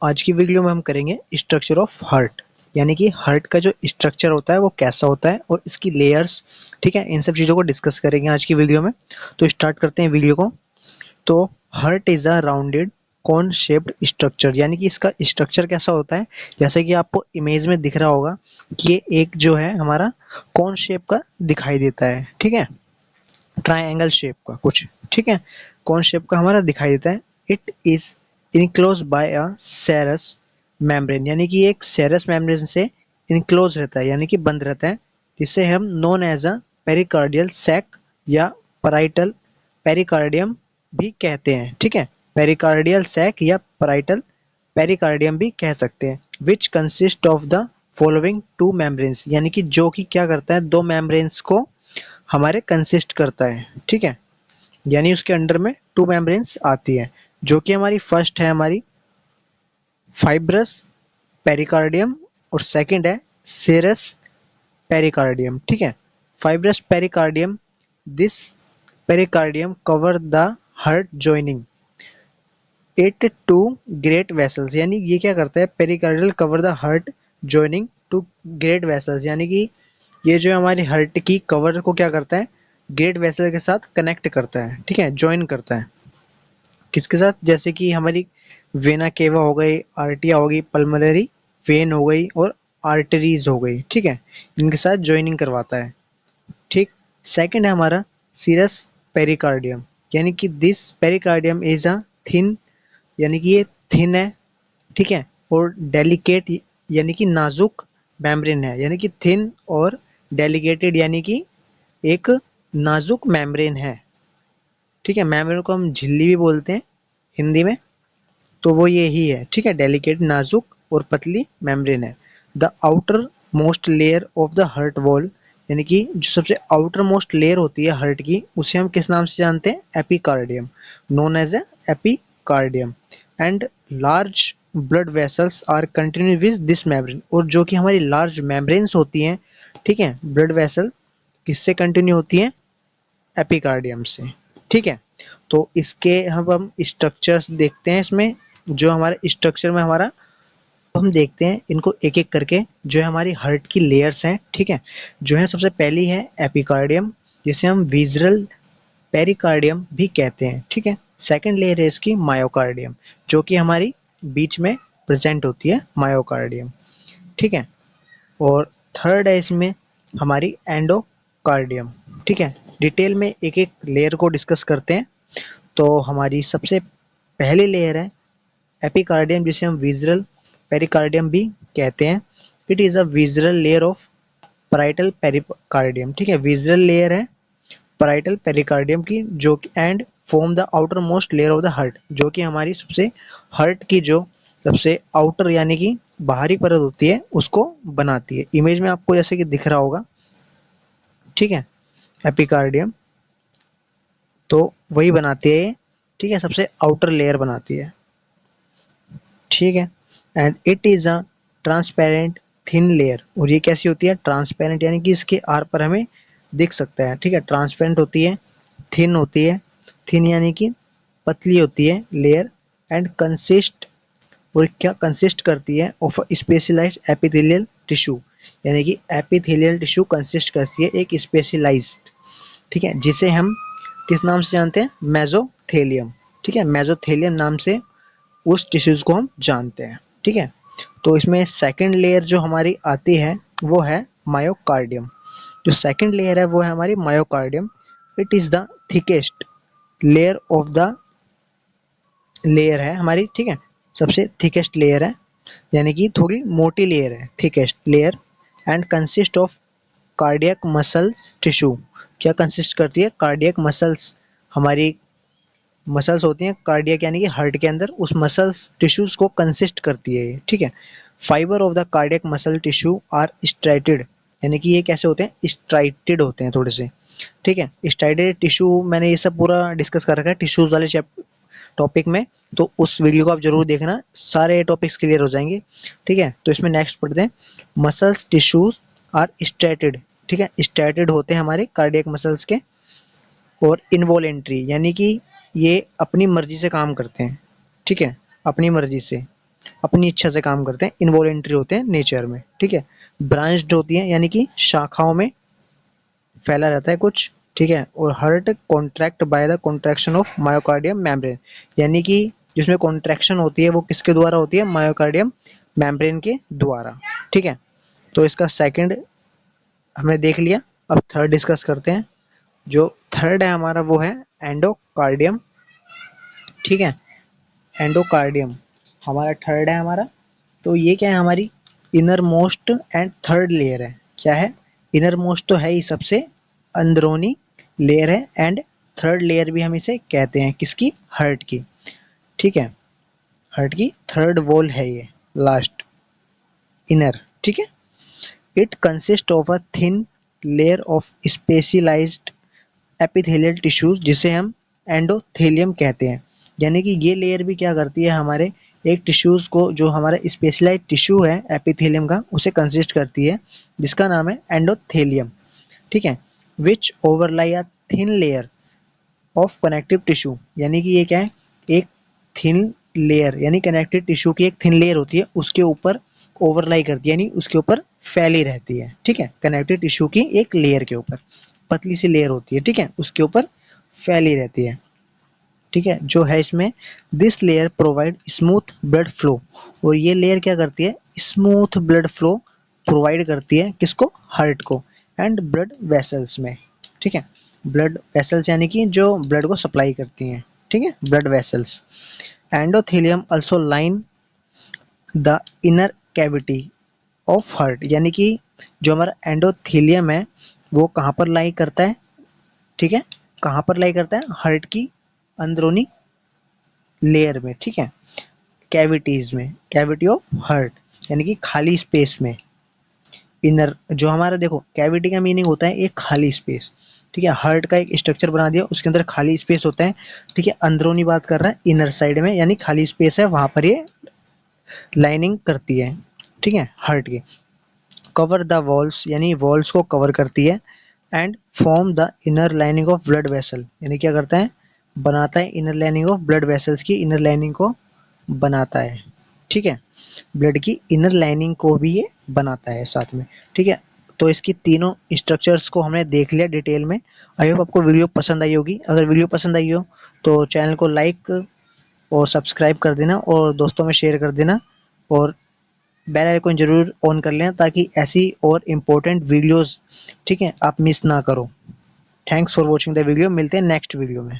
आज की वीडियो में हम करेंगे स्ट्रक्चर ऑफ हार्ट, यानी कि हार्ट का जो स्ट्रक्चर होता है वो कैसा होता है और इसकी लेयर्स, ठीक है, इन सब चीज़ों को डिस्कस करेंगे आज की वीडियो में। तो स्टार्ट करते हैं वीडियो को। तो heart is a rounded cone shaped structure, यानी कि इसका स्ट्रक्चर कैसा होता है, जैसे कि आपको इमेज में दिख रहा होगा कि ये एक जो है हमारा कॉन शेप का दिखाई देता है, ठीक है, ट्रायंगल शेप का कुछ, ठीक है, कॉन शेप का हमारा दिखाई देता है। It is enclose by a serous membrane, यानी कि एक सेरस मेम्ब्रेन से इनक्लोज रहता है, यानी कि बंद रहता है, जिसे हम known as a pericardial sac या पराइटल पेरिकार्डियम भी कहते हैं, ठीक है, पेरिकार्डियल सैक या पराइटल पेरिकार्डियम भी कह सकते हैं। Which consist of the following two membranes, यानी कि जो कि क्या करता है, दो मेम्ब्रेन्स को हमारे कंसिस्ट करता है, ठीक है, यानी उसके अंडर में टू मेम्ब्रेन्स आती है, जो कि हमारी फर्स्ट है हमारी फाइब्रस पेरिकार्डियम और सेकंड है सेरस पेरिकार्डियम, ठीक है। Fibrous pericardium, this pericardium cover the heart joining it to great vessels, यानी ये क्या करता है, pericardial cover the heart joining to great vessels, यानी कि ये जो हमारी हार्ट की कवर को क्या करता है, ग्रेट वेसल के साथ कनेक्ट करता है, ठीक है, ज्वाइन करता है। किसके साथ, जैसे कि हमारी वेना केवा हो गई, आर्टिया हो गई, पल्मोनरी वेन हो गई और आर्टरीज हो गई, ठीक है, इनके साथ ज्वाइनिंग करवाता है, ठीक। सेकंड है हमारा सीरस पेरिकार्डियम, यानी कि this pericardium is a thin, यानी कि ये थिन है, ठीक है, और डेलिकेट, यानी कि नाजुक मेम्ब्रेन है, यानी कि थिन और डेलिकेटेड, यानी कि एक नाजुक मेम्ब्रेन है, ठीक है, मेम्ब्रेन को हम झिल्ली भी बोलते हैं हिंदी में, तो वो ये ही है, ठीक है, डेलिकेट, नाजुक और पतली मेम्ब्रेन है। The outermost layer of the heart wall, यानी कि जो सबसे आउटर मोस्ट लेयर होती है हार्ट की, उसे हम किस नाम से जानते हैं, epicardium, known as a epicardium. And large blood vessels are continue with this membrane, और जो कि हमारी लार्ज मेम्ब्रेन्स होती हैं, ठीक है, ब्लड वेसल किससे कंटिन्यू होती हैं, एपिकार्डियम से, ठीक है। तो इसके हम स्ट्रक्चर्स देखते हैं, इसमें जो हमारे स्ट्रक्चर में हमारा, हम देखते हैं इनको एक एक करके, जो है हमारी हार्ट की लेयर्स हैं, ठीक है, जो है सबसे पहली है एपिकार्डियम, जिसे हम विज़रल पेरिकार्डियम भी कहते हैं, ठीक है। सेकंड लेयर है इसकी मायोकार्डियम, जो कि हमारी बीच में प्रेजेंट होती है, मायोकार्डियम, ठीक है। और थर्ड है इसमें हमारी एंडोकार्डियम, ठीक है। डिटेल में एक एक लेयर को डिस्कस करते हैं। तो हमारी सबसे पहली लेयर है एपिकार्डियम, जिसे हम विज़रल पेरिकार्डियम भी कहते हैं। It is a visceral layer of parietal pericardium, ठीक है, विज़रल लेयर है पराइटल पेरिकार्डियम की, जो कि and form the outermost layer of the heart, जो कि हमारी सबसे हार्ट की जो सबसे आउटर, यानी कि बाहरी परत होती है, उसको बनाती है। इमेज में आपको जैसे कि दिख रहा होगा, ठीक है, एपिकार्डियम, तो वही बनाती है ये, ठीक है, सबसे आउटर लेयर बनाती है, ठीक है। And it is a transparent thin layer, और ये कैसी होती है, ट्रांसपेरेंट, यानी कि इसके आर पर हमें दिख सकता है, ठीक है, ट्रांसपेरेंट होती है, थिन होती है, थिन यानी कि पतली होती है लेयर, एंड कंसिस्ट, और क्या कंसिस्ट करती है, ऑफ स्पेशलाइज्ड एपिथेलियल टिश्यू, यानी कि एपिथेलियल टिश्यू कंसिस्ट करती है एक स्पेशलाइज्ड, ठीक है, जिसे हम किस नाम से जानते हैं, मेसोथेलियम, ठीक है, मेसोथेलियम नाम से उस टिश्यूज को हम जानते हैं, ठीक है। तो इसमें सेकंड लेयर जो हमारी आती है वो है मायोकार्डियम, जो सेकंड लेयर है वो है हमारी myocardium. It is the thickest layer of the layer है हमारी, ठीक है, सबसे थिकेस्ट लेयर है, यानी कि थोड़ी मोटी लेयर है, thickest layer, and consist of cardiac muscles tissue, क्या कंसिस्ट करती है, कार्डियक मसल्स, हमारी मसल्स होती हैं कार्डियक, यानी कि हार्ट के अंदर उस मसल्स टिश्यूज को कंसिस्ट करती है ये, ठीक है। Fibre of the cardiac muscle tissue are striated, यानी कि ये कैसे होते हैं, स्ट्राइटेड होते हैं थोड़े से, ठीक है। स्ट्राइटेड टिश्यू, मैंने ये सब पूरा डिस्कस कर रखा है टिश्यूज वाले टॉपिक में, तो उस वीडियो को आप जरूर देखना, सारे टॉपिक्स क्लियर हो जाएंगे, ठीक है। तो इसमें नेक्स्ट पढ़ते हैं, मसल्स टिश्यूज आर स्ट्रेटेड, ठीक है, स्ट्रेटेड होते हैं हमारे कार्डियक मसल्स के, और इनवॉलेंट्री, यानी कि ये अपनी मर्जी से काम करते हैं, ठीक है, अपनी मर्जी से, अपनी इच्छा से काम करते हैं, इनवॉलेंट्री होते हैं नेचर में, ठीक है। ब्रांच्ड होती हैं यानी कि शाखाओं में फैला रहता है कुछ, ठीक है। और heart contract by the contraction of myocardium membrane, यानी कि जिसमें कॉन्ट्रैक्शन होती है वो किसके द्वारा होती है, मायोकार्डियम मेम्ब्रेन के द्वारा, ठीक है। तो इसका सेकंड हमने देख लिया। अब थर्ड डिस्कस करते हैं। जो थर्ड है हमारा वो है एंडोकार्डियम, ठीक है। एंडोकार्डियम हमारा थर्ड है हमारा। तो ये क्या है, हमारी inner most and third layer है। क्या है, इनर मोस्ट तो है ही, सबसे अंदरूनी लेयर है, एंड थर्ड लेयर भी हम इसे कहते हैं, किसकी, हार्ट की, ठीक है। हार्ट की थर्ड वॉल है ये, लास्ट इनर, ठीक है। It consist of a thin layer of specialised epithelial tissues, जिसे हम एंडोथेलियम कहते हैं। यानी कि ये लेयर भी क्या करती है, हमारे एक टिश्यूज को, जो हमारा स्पेशलाइज्ड टिश्यू है एपिथेलियम का, उसे कंसिस्ट करती है, जिसका नाम है एंडोथेलियम, ठीक है। Which overlie a thin layer of connective tissue, यानी कि ये क्या है, एक थिन लेयर, यानी कनेक्टिव टिश्यू की एक थिन लेयर होती है, उसके ऊपर ओवरलाई करती है, यानी उसके ऊपर फैली रहती है, ठीक है। कनेक्टिव टिश्यू की एक लेयर के ऊपर पतली सी लेयर होती है, ठीक है, उसके ऊपर फैली रहती है, ठीक है। जो है इसमें this layer provide smooth blood flow, और ये लेयर क्या करती है, स्मूथ ब्लड फ्लो प्रोवाइड करती है, किसको, हार्ट को, एंड ब्लड वेसल्स में, ठीक है। ब्लड वेसल्स यानी कि जो ब्लड को सप्लाई करती हैं, ठीक है, blood vessels. Endothelium also line the inner cavity of heart, यानी कि जो हमारा एंडोथेलियम है वो कहाँ पर लाई करता है, ठीक है, कहाँ पर लाई करता है, हार्ट की अंदरूनी लेयर में, ठीक है, कैविटीज में, कैविटी ऑफ हार्ट, यानी कि खाली स्पेस में। इनर जो हमारा, देखो कैविटी का मीनिंग होता है एक खाली स्पेस, ठीक है। हार्ट का एक स्ट्रक्चर बना दिया, उसके अंदर खाली स्पेस होता है, ठीक है। अंदरूनी बात कर रहा है, इनर साइड में, यानी खाली स्पेस है, वहां पर ये लाइनिंग करती है, ठीक है, हार्ट की। कवर द वॉल्स, यानी वॉल्स को कवर करती है, and form the inner lining of blood vessel, यानी क्या करता है, बनाता है inner lining of blood vessels की इनर लाइनिंग को बनाता है, ठीक है। ब्लड की इनर लाइनिंग को भी ये बनाता है साथ में, ठीक है। तो इसकी तीनों स्ट्रक्चर्स को हमने देख लिया डिटेल में। आई होप आपको वीडियो पसंद आई होगी। अगर वीडियो पसंद आई हो तो चैनल को लाइक और सब्सक्राइब कर देना, और दोस्तों में शेयर कर देना, और बेल आइकन जरूर ऑन कर लेना, ताकि ऐसी और इम्पोर्टेंट वीडियोस, ठीक है, आप मिस ना करो। Thanks for watching the video, मिलते हैं नेक्स्ट वीडियो में।